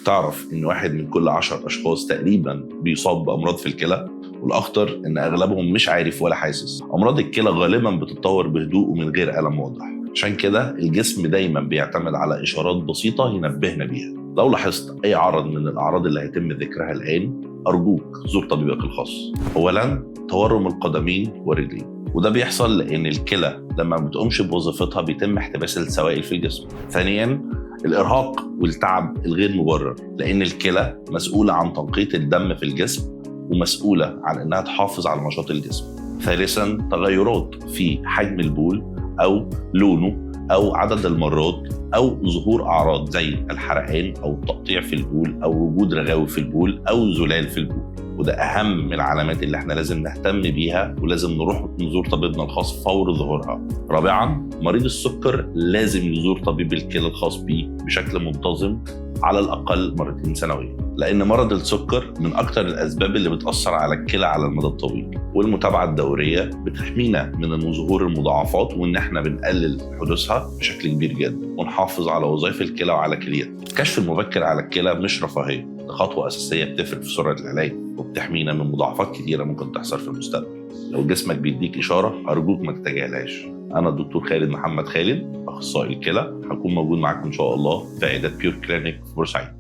تعرف إن 1 من كل 10 أشخاص تقريباً بيصاب بأمراض في الكلى، والأخطر إن أغلبهم مش عارف ولا حاسس. أمراض الكلى غالباً بتتطور بهدوء ومن غير ألم واضح، عشان كده الجسم دايماً بيعتمد على إشارات بسيطة ينبهنا بيها. لو لاحظت أي عرض من الأعراض اللي هيتم ذكرها الآن، أرجوك زور طبيبك الخاص. أولاً، تورم القدمين والرجلين، وده بيحصل لأن الكلى لما ما بتقومش بوظيفتها بيتم احتباس السوائل في الجسم. ثانياً، الإرهاق والتعب الغير مبرر، لأن الكلى مسؤولة عن تنقية الدم في الجسم ومسؤولة عن أنها تحافظ على نشاط الجسم. ثالثاً، تغيرات في حجم البول أو لونه أو عدد المرات أو ظهور أعراض زي الحرقان أو التقطيع في البول أو وجود رغاوي في البول أو زلال في البول، وده أهم من العلامات اللي احنا لازم نهتم بيها ولازم نروح نزور طبيبنا الخاص فور ظهورها. رابعاً، مريض السكر لازم يزور طبيب الكلى الخاص بيه بشكل منتظم على الأقل 2 سنوياً، لأن مرض السكر من أكتر الأسباب اللي بتأثر على الكلى على المدى الطويل، والمتابعة الدورية بتحمينا من ظهور المضاعفات وإن احنا بنقلل حدوثها بشكل كبير جدا ونحافظ على وظائف الكلى وعلى كليتنا. الكشف المبكر على الكلى مش رفاهية، ده خطوة أساسية بتفرق في سرعة العلاج وبتحمينا من مضاعفات كتيرة ممكن تحصل في المستقبل. لو جسمك بيديك إشارة أرجوك ما تتجاهلهاش. أنا الدكتور خالد محمد خالد، أخصائي الكلى، هكون موجود معاكم إن شاء الله في عيادات بيور كلينيك في بورسعيد.